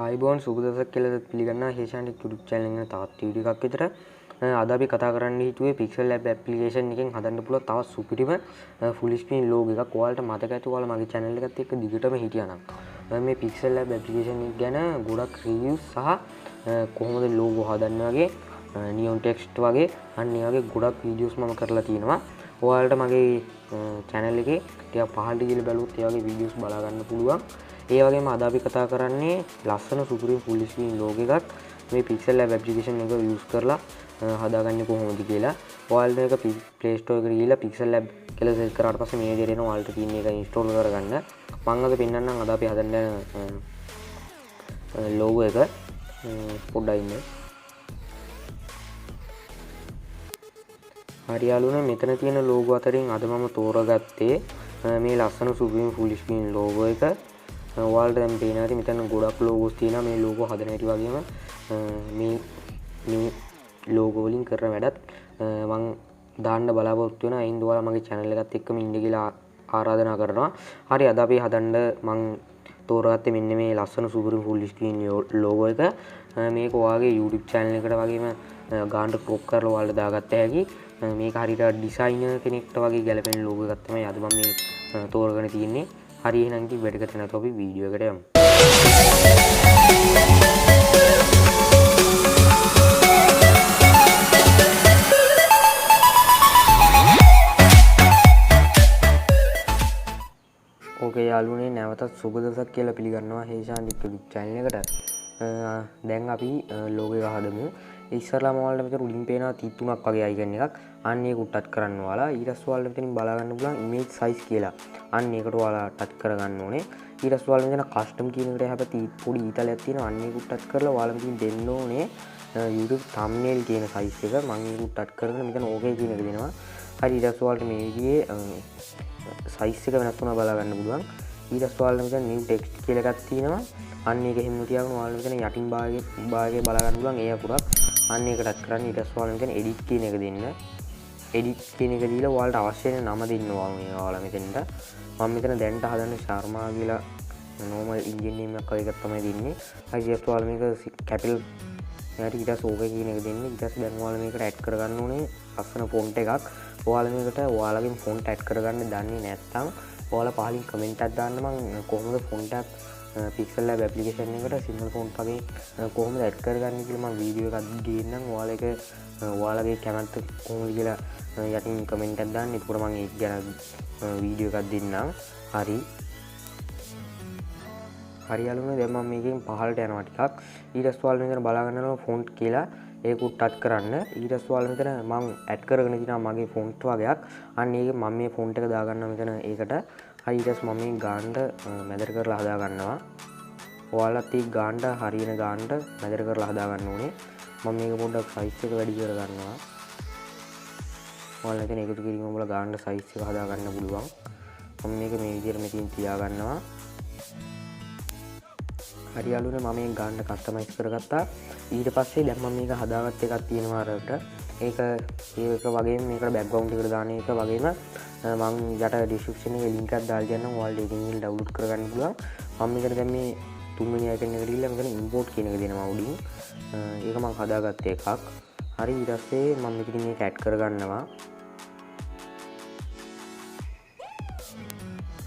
ආයිබෝන් සුබ දවසක් කියලා පිළිගන්නවා Heshan Tech YouTube channel එකේ තවත් වීඩියෝ එකක් විතර. අද අපි කතා කරන්න හිතුවේ pixellab application එකෙන් හදන්න පුළුවන් තවත් සුපිරිම full screen logo එකක්. ඔයාලට මතක ඇති ඔයාලා මගේ channel එකත් එක්ක දිගටම හිටියා නම් මේ pixellab application එක ගැන ගොඩක් reviews සහ කොහොමද logo හදන්න වගේ neon text වගේ අන්න ඒ වගේ ගොඩක් videos මම කරලා තියෙනවා. ඔයාලට මගේ channel එකේ ටිකක් පහළට ගිහලා බලුවොත් ඒ වගේ videos බලා ගන්න පුළුවන්. ඒ වගේම අද අපි කතා කරන්නේ ලස්සන සුපිරි full screen logo එකක් මේ pixellab application එක use කරලා හදාගන්නේ කොහොමද කියලා. ඔයාලට මේක Play Store එකට ගිහලා pixellab කියලා search කරාට පස්සේ මේ විදිහට එනවා. ඔයාලට තියෙන එක install කරගන්න. මම අද පෙන්නන්නම් අද අපි හදන්න logo එක පොඩ්ඩක් ඉන්න. හරි යාළුවනේ මෙතන තියෙන logo අතරින් අද මම තෝරගත්තේ මේ ලස්සන සුපිරි full screen logo එක. ඔයාලට දැන් පේනවා ඇති මෙතන ගොඩක් logos තියෙනවා. මේ logo හදන හැටි වගේම මේ logo වලින් කරන වැඩත් මම දාන්න බලාපොරොත්තු වෙනවා. ඒ හින්දා ඔයාලා මගේ channel එකත් එක්කම ඉන්න කියලා ආරාධනා කරනවා. හරි අද අපි හදන්න මම තෝරගත්තේ මෙන්න මේ ලස්සන සුපිරි full screen logo එක. මේක ඔයාගේ YouTube channel එකට වගේම ගානට crop කරලා ඔයාලට දාගත්ත හැකි. මේක හරියට designer කෙනෙක්ට වගේ ගැලපෙන logo එකක් තමයි අද මම මේ තෝරගෙන තියෙන්නේ. හරි එහෙනම් ඉතින් වැඩ කරගෙන නැතුව අපි වීඩියෝ එකට යමු. ඕකේ යාළුවනේ නැවතත් සුබ දවසක් කියලා පිළිගන්නවා Heshan Tech YouTube channel එකට. දැන් අපි logo එක හදමු. ඉස්සරලාම ඔයාලට මෙතන උඩින් පේනවා 33ක් වගේ icon එකක්. අන්න ඒක උට්ටත් කරන්න ඔයාලා. ඊට පස්සේ ඔයාලට මෙතනින් බලා ගන්න පුළුවන් image size කියලා. අන්න ඒකට ඔයාලා ටච් කරගන්න ඕනේ. ඊට පස්සේ ඔයාලා මෙතන custom කියන එකට හැබැයි පොඩි ඊතලයක් තියෙනවා. අන්න ඒක උට්ටත් කරලා ඔයාලා මෙතන දෙන්න ඕනේ YouTube thumbnail කියන size එක. මම ඒක උට්ටත් කරගෙන මෙතන okay කියන එක දෙනවා. හරි ඊට පස්සේ ඔයාලට මේ විදිහේ size එක වෙනස් වුණා බලා ගන්න පුළුවන්. ඊට පස්සේ ඔයාලා මෙතන new text කියලා එකක් තියෙනවා. අන්න ඒක එහෙම තියාගෙන ඔයාලා මෙතන යටින් භාගයේ බලා ගන්න පුළුවන් ඒ අකුරක්. අන්න ඒක ටච් කරන්න. ඊට පස්සේ ඔයාලා මෙතන edit කියන එක දෙන්න. edit කියන එක දීලා ඔයාලට අවශ්‍ය වෙන නම දෙන්න ඔයාලා මෙතෙන්ට. මම මෙතන දැන්ට හදන්නේ ශර්මා කියලා normal engine name එකක් වගේ එකක් තමයි දෙන්නේ. හරි ඊට පස්සේ ඔයාලා මේක capital ඊට පස්සේ okay කියන එක දෙන්න. ඊට පස්සේ දැන් ඔයාලා මේකට add කරගන්න ඕනේ ලස්සන font එකක්. ඔයාලා මේකට ඔයාලගෙන් font add කරගන්න දන්නේ නැත්නම් ඔයාලා පහලින් comment එකක් දාන්න. මම කොහොමද font එකක් pixellab application එකට single font වගේ කොහොමද add කරගන්නේ කියලා මම වීඩියෝ එකක් ගේන්නම්. ඔයාලා ඒක ඔයාලගේ කැමැත්ත කොහොමද කියලා යටින් comment එකක් දාන්න. එතකොට මම ඒක ගැන වීඩියෝ එකක් දෙන්නම්. හරි යාළුවනේ දැන් මම මේකෙන් පහළට යනවා ටිකක්. ඊට පස්සේ ඔයාලා මෙතන බලා ගන්නවා font කියලා ඒක ටච් කරන්න. ඊට පස්සේ ඔයාලා මෙතන මම add කරගෙන තියෙනවා මගේ font වගේක්. අන්න ඒක මම මේ font එක දාගන්නවා මෙතන ඒකට. හරි ඊට පස්සේ මම මේ ගානට මැදට කරලා හදා ගන්නවා. ඔයාලත් මේ ගානට හරියන ගානට මැදට කරලා හදා ගන්න ඕනේ. මම මේක පොඩ්ඩක් size එක වැඩි කර ගන්නවා. ඔයාලා මෙතන එකතු කිරීම වල ගානට size එක හදා ගන්න පුළුවන්. මම මේක මේ විදිහට මෙතන තියා ගන්නවා. හරි යාළුවනේ මම මේ ගානට කස්ටමයිස් කරගත්තා. ඊට පස්සේ දැන් මම මේක හදාගත්ත එකක් තියෙනවා අරකට. ඒක වගේම මේකට බෑග්ග්‍රවුන්ඩ් එකට දාන එක වගේම මම යට ඩිස්ක්‍රිප්ෂන් එකේ link එකක් දාලා දෙන්නම්. ඔයාලට ඒකෙන් ඩවුන්ලෝඩ් කරගන්න පුළුවන්. මම මේකට දැන් මේ තුන්වෙනි icon එකට ගිහලා මෙතන import කියන එක දෙනවා උඩින්. ඒක මම හදාගත්ත එකක්. හරි ඊට පස්සේ මම මෙතන මේක add කරගන්නවා.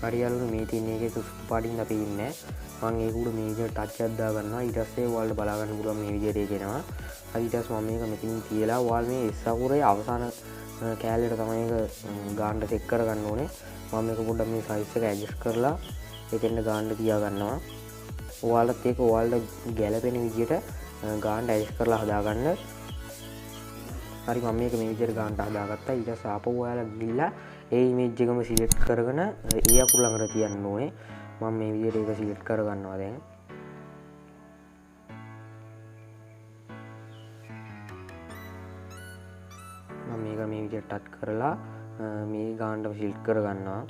හරි යාළුවනේ මේ තියෙන එකේ සුසු පාටින් අපි ඉන්නේ. මම ඒක උඩ මේ විදිහට ටච් එකක් දා ගන්නවා. ඊට පස්සේ ඔයාලට බලා ගන්න පුළුවන් මේ විදිහට ඒක එනවා. හරි ඊට පස්සේ මම මේක මෙතනින් තියලා ඔයාලා මේ S අකුරේ අවසාන කෑල්ලට තමයි ඒක ගානට සෙට් කරගන්න ඕනේ. මම මේක පොඩ්ඩක් මේ size එක adjust කරලා එතෙන්ට ගානට තියා ගන්නවා. ඔයාලත් ඒක ඔයාලට ගැළපෙන විදිහට ගානට adjust කරලා හදාගන්න. හරි මම මේක මේ විදිහට ගානට හදාගත්තා. ඊට පස්සේ ආපහු ඔයාලා ගිහිල්ලා ඒ image එකම select කරගෙන ඒ අකුර ළඟට තියන්න ඕනේ. මම මේ විදිහට ඒක select කරගන්නවා දැන්. මම මේක මේ විදිහට ටච් කරලා මේ ගානට select කරගන්නවා.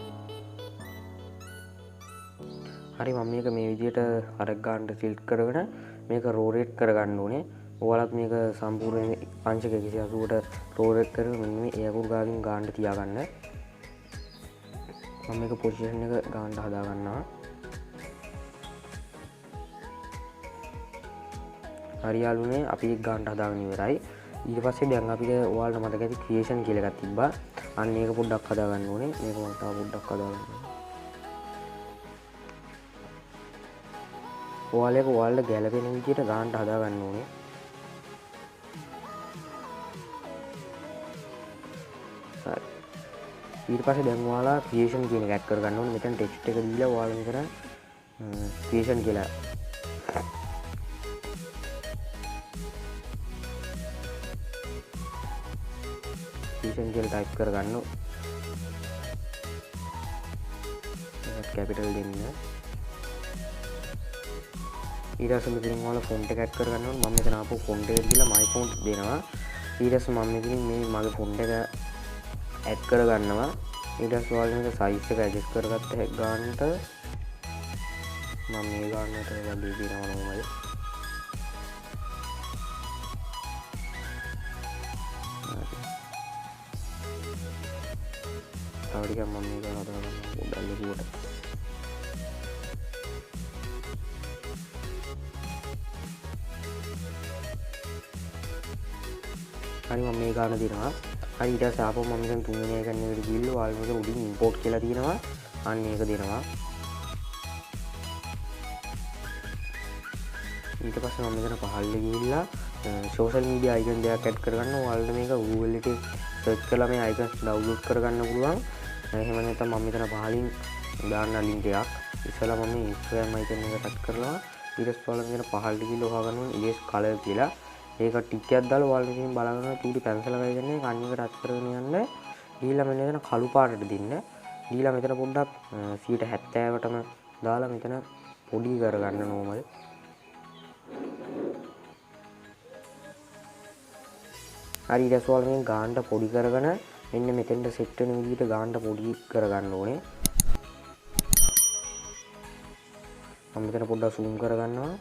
හරි මම මේක මේ විදිහට අර ගානට select කරගෙන මේක rotate කරගන්න ඕනේ. ඔයාලත් මේක සම්පූර්ණ පංචක 180ට rotate කරගෙන මෙන්න මේ ඒ අකුරු ගාවින් ගානට තියාගන්න. මම මේක පොසිෂන් එක ගානට හදා ගන්නවා. හරි යාළුවනේ අපි එක ගානට හදාගෙන ඉවරයි. ඊට පස්සේ දැන් අපිට ඔයාලට මතක ඇති ක්‍රියේෂන් කියලා එකක් තිබ්බා. අන්න ඒක පොඩ්ඩක් හදාගන්න ඕනේ. මේක මම තව පොඩ්ඩක් හදාගන්න. ඔයාලට ගැළපෙන විදිහට ගානට හදාගන්න ඕනේ. හරි. ඊට පස්සේ දැන් ඔයාලා ක්‍රියේෂන් කියන එක ඇඩ් කරගන්න ඕනේ. මෙතන ටෙක්ස්ට් එක දීලා ඔයාලා මෙතන ක්‍රියේෂන් කියලා ටයිප් කරගන්න. කැපිටල් දෙන්න. ඊට පස්සේ මෙතන ඔයාලා ෆොන්ට් එක ඇඩ් කරගන්න ඕනේ. මම මෙතන ආපහු ෆොන්ට් එක දීලා my font දෙනවා. ඊට පස්සේ මම මෙතනින් මේ මගේ ෆොන්ට් එක ඇඩ් කරගන්නවා. ඊට පස්සේ ඔයාලා මේක සයිස් එක ඇඩ්ජස්ට් කරගත්ත ගානට මම මේ ගානට වැඩි දිනනවා නෝමයි. තව ටිකක් මම මේක හදාගන්නවා පොඩ්ඩක් ලොකුවට. හරි මම මේ ගාන දෙනවා. හරි ඊට පස්සේ ආපහු මම දැන් තුන්වෙනි එක ගන්න එකට ගිහිල්ලා ඔයාලා මේක උඩින් ඉම්පෝට් කියලා තියෙනවා. අන්න ඒක දෙනවා. ඊට පස්සේ මම මෙතන පහළ ගිහිල්ලා සෝෂල් මීඩියා අයිකන් දෙකක් ඇඩ් කරගන්න. ඔයාලට මේක Google එකේ සර්ච් කරලා මේ අයිකන්ස් ඩවුන්ලෝඩ් කරගන්න පුළුවන්. එහෙම නැත්නම් මම මෙතන පහලින් දාන්න ලින්ක් එකක්. ඉස්සෙල්ලා මම Instagram අයිකන් එක ටච් කරලා ඊට පස්සේ ඔයාලා මෙතන පහළට ගිහිල්ලා හොයාගන්න ඕනේ erase color කියලා. ඒක ටික් එකක් දාලා ඔයාලා මෙතන බලන්න චූටි පැන්සල් එකයි ගන්න. අන්න එක ටච් කරගෙන යන්න. ගිහිල්ලා මෙන්න මෙතන කළු පාටට දෙන්න. ගිහිල්ලා මෙතන පොඩ්ඩක් 70%ටම දාලා මෙතන පොඩි කරගන්න normal. හරි ඊට පස්සේ ඔයාලා මේ ගානට පොඩි කරගෙන මෙන්න මෙතෙන්ට සෙට් වෙන විදිහට ගානට පොඩි කරගන්න ඕනේ. මම මෙතන පොඩ්ඩක් zoom කරගන්නවා.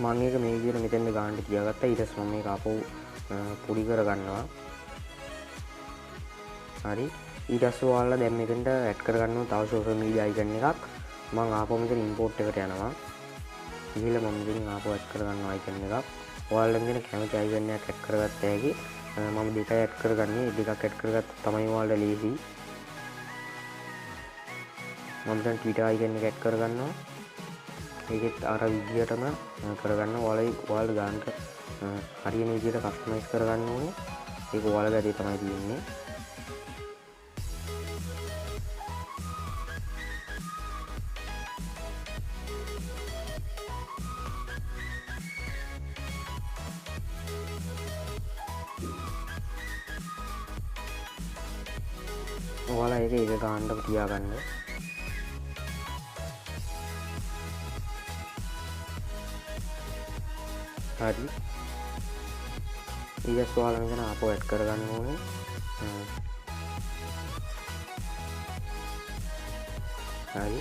මම මේක මේ විදිහට මෙතෙන්ට ගානට තියාගත්තා. ඊට පස්සේ මම මේක ආපහු පොඩි කරගන්නවා. හරි ඊට පස්සේ ඔයාලා දැන් මෙතෙන්ට ඇඩ් කරගන්න ඕන තව සෝෂල් මීඩියා අයිකන් එකක්. මම ආපහු මෙතන ඉම්පෝට් එකට යනවා. ගිහලා මම මෙතන ආපහු ඇඩ් කරගන්නවා අයිකන් එකක්. ඔයාලා මෙතන කැමති අයිකන් එකක් ඇඩ් කරගත්ත හැකි. මම දෙකයි ඇඩ් කරගන්නේ. දෙකක් ඇඩ් කරගත්ත තමයි ඔයාලට ලේසි. මම දැන් Twitter අයිකන් එක ඇඩ් කරගන්නවා. ඒකෙත් අර විදිහටම කරගන්න. ඔයාලා ගානට හරියන විදිහට කස්ටමයිස් කරගන්න ඕනේ. ඒක ඔයාලගේ අතේ තමයි තියෙන්නේ. ඔයාලා ඒක ගානට තියාගන්න. හරි ඊට පස්සේ ඔයාලා මෙතන ආපහු ඇඩ් කරගන්න ඕනේ. හරි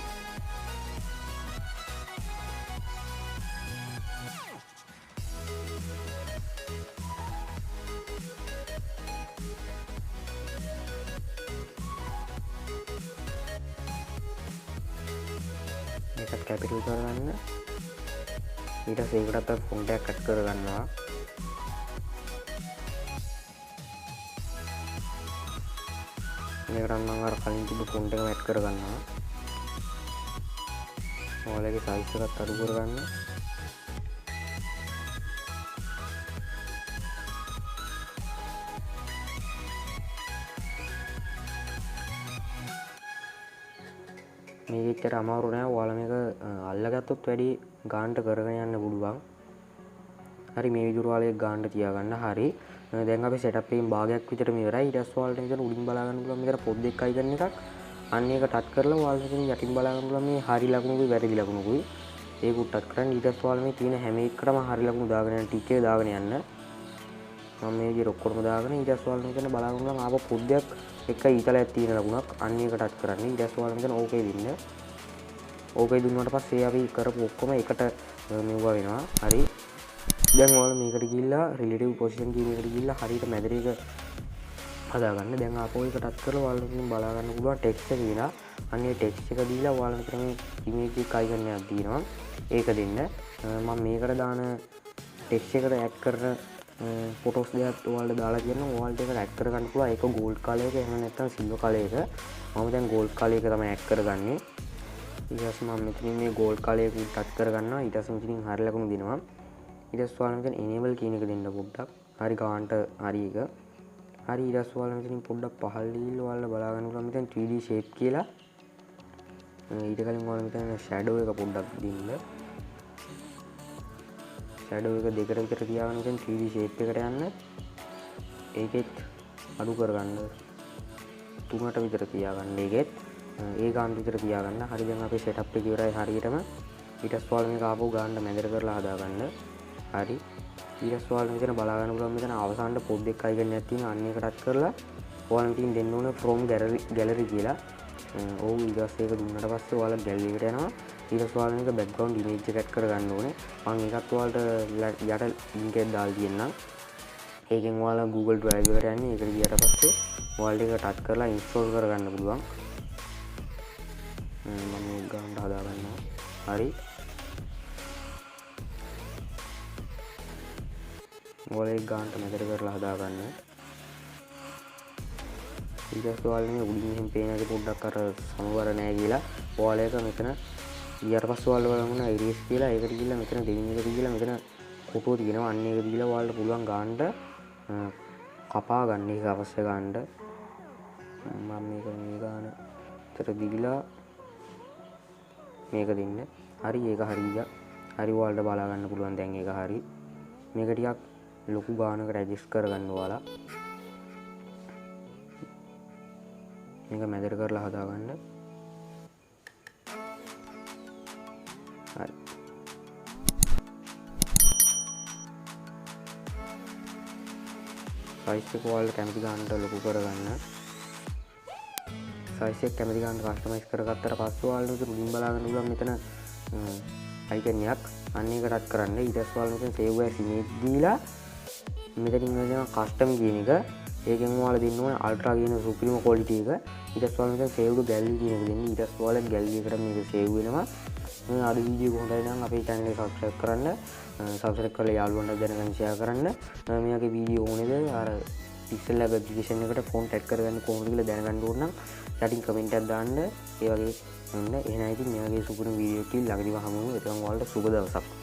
මේකත් කැපිටල් කරගන්න. ඊට පස්සේ ඒකටත් ෆොන්ට් එකක් ඇඩ් කරගන්නවා. මේකට මම අර කලින් තිබ්බ ෆොන්ට් එකම ඇඩ් කරගන්නවා. ඔයාලගේ සයිස් එකත් අඩු කරගන්න. මේක එච්චර අමාරු නෑ. ඔයාලා මේක අල්ලගත්තොත් වැඩි ගානට කරගෙන යන්න පුළුවන්. හරි මේ විදිහට ඔයාලා ගානට තියාගන්න. හරි දැන් අපි සෙටප් එකෙන් භාගයක් විතරම ඉවරයි. ඊට පස්සේ ඔයාලට මෙතන උඩින් බලා ගන්න පුළුවන් මෙතන පොත් දෙක අයිකන් එකක්. අන්න ඒක ටච් කරලා ඔයාලට මෙතන යටින් බලා ගන්න පුළුවන් මේ හරි ලකුණුකුයි වැරදි ලකුණුකුයි. ඒක උට්ටක් කරන්න. ඊට පස්සේ ඔයාලා මේ තියෙන හැම එකකටම හරි ලකුණු දාගෙන යන ටික එක දාගෙන යන්න. මම මේ විදිහට ඔක්කොම දාගෙන ඊට පස්සේ ඔයාලා මෙතන බලා ගන්න පුළුවන් ආපහු පොත් දෙක එක ඊතලයක් තියෙන ලකුණක්. අන්න ඒක ටච් කරන්න. ඊට පස්සේ ඔයාලා මෙතන ඕකේ දෙන්න. ඕකේ දුන්නාට පස්සේ අපි කරපු ඔක්කොම එකට මෙවුවා වෙනවා. හරි දැන් ඔයාලා මේකට ගිහිල්ලා රිලේටිව් පොසිෂන් කියන එකට ගිහිල්ලා හරියට මැදට එක හදාගන්න. දැන් ආපහු ඒක ටච් කරලා ඔයාලට ඉතින් බලා ගන්න පුළුවන් ටෙක්ස්ට් එක දිනා. අන්නේ ටෙක්ස්ට් එක දීලා ඔයාලට මෙතන මේ ඉමේජ් එක අයිකන් එකක් තියෙනවා. ඒක දෙන්න. මම මේකට දාන ටෙක්ස්ට් එකට ඇඩ් කරන ෆොටෝස් දෙකක් ඔයාලට දාලා තියෙනවා. ඔයාලට ඒක ඇඩ් කරගන්න පුළුවන්. ඒක ගෝල්ඩ් කලර් එක එහෙම නැත්නම් සිල්වර් කලර් එක. මම දැන් ගෝල්ඩ් කලර් එක තමයි ඇඩ් කරගන්නේ. ඊට පස්සේ මම මෙතනින් මේ ගෝල්ඩ් කලර් එක ටච් කරගන්නවා. ඊට පස්සේ මෙතනින් හරිය ලකුණු දෙනවා. ඊට පස්සේ ඔයාලට මෙතන enable කියන එක දෙන්න පොඩ්ඩක්. හරි ගානට හරි එක. හරි ඊට පස්සේ ඔයාලා මෙතනින් පොඩ්ඩක් පහළ ගිහිල්ලා ඔයාලා බලා ගන්න පුළුවන් මෙතන 3D shape කියලා. ඊට කලින් ඔයාලා මෙතන shadow එක පොඩ්ඩක් දෙන්න. shadow එක දෙකට විතර තියාගෙන මෙතන 3D shape එකට යන්න. ඒකෙත් අඩු කරගන්න 3ට විතර තියාගන්න. ඒකෙත් ඒ ගාන විතර තියාගන්න. හරි දැන් අපේ setup එක ඉවරයි හරියටම. ඊට පස්සේ ඔයාලා මේක ආපහු ගානට මැදට කරලා හදාගන්න. හරි ඊට පස්සේ ඔයාලා මෙතන බලා ගන්න පුළුවන් මෙතන අවසානට පොඩ් එක අයිකන් එකක් තියෙනවා. අන්න ඒක ටච් කරලා ඔයාලා මෙතන දෙන්න ඕනේ from gallery කියලා. ඔව් ඊට පස්සේ ඒක දුන්නාට පස්සේ ඔයාලා gallery එකට යනවා. ඊට පස්සේ ඔයාලා මේක background image එක ඇඩ් කරගන්න ඕනේ. මම ඒකත් ඔයාලට යට link එකක් දාලා තියෙන්නම්. ඒකෙන් ඔයාලා Google Drive එකට යන්නේ. ඒකට ගියාට පස්සේ ඔයාලට ඒක ටච් කරලා install කරගන්න පුළුවන්. මම මේක ගන්න හදා ගන්නවා. හරි ඔයාලා ඒක ගන්නට මැදට කරලා හදා ගන්න. ඊට පස්සේ ඔයාලා මේ උඩින් එහෙම පේන එක පොඩ්ඩක් අර සමවර නැහැ කියලා ඔයාලා ඒක මෙතන ඊට පස්සේ ඔයාලා බලමු erase කියලා ඒකට ගිහලා මෙතන දෙවෙනි එකට ගිහලා මෙතන ෆොටෝ තියෙනවා. අන්න ඒක දීලා ඔයාලට පුළුවන් ගන්නට කපා ගන්න එක අවශ්‍ය ගන්නට. මම මේක මේ ගන්න තර දීලා මේක දෙන්න. හරි ඒක හරිය. හරි ඔයාලට බලා ගන්න පුළුවන් දැන් ඒක හරි. මේක ටිකක් ලොකු ගානකට ඇඩ්ජස්ට් කරගන්න ඔයාලා. මේක මැදට කරලා හදාගන්න. හරි. size එක ඔයාලා කැමති ගානට ලොකු කරගන්න. size එක කැමති ගානට කස්ටමයිස් කරගත්තට පස්සේ ඔයාලා උඩින් බලා ගන්න පුළුවන් මෙතන icon එකක්. අන්න ඒක ටච් කරන්න. ඊට පස්සේ ඔයාලා මෙතන save as image දීලා මෙතනින් වෙනවා custom කියන එක. ඒකෙන් ඔයාලා දෙන්න ඕනේ ultra කියන supreme quality එක. ඊට පස්සේ ඔයාලා මෙතන save to gallery කියන එක දෙන්න. ඊට පස්සේ ඔයාලා gallery එකට මේක save වෙනවා. මේ අද වීඩියෝ එක හොඳයි නම් අපේ channel එක subscribe කරන්න. subscribe කරලා යාළුවන්ට දැනගන්න share කරන්න. මෙයාගේ වීඩියෝ ඕනේද අර pixellab application එකට phone tag කරගන්න කොහොමද කියලා දැනගන්න ඕන නම් යටින් comment එකක් දාන්න. ඒ වගේ වෙන්න එහෙනම් ඉතින් මෙයාගේ සුපුරුම වීඩියෝ එකකින් ළඟදීම හමු වෙමු. එතකන් ඔයාලට සුබ දවසක්.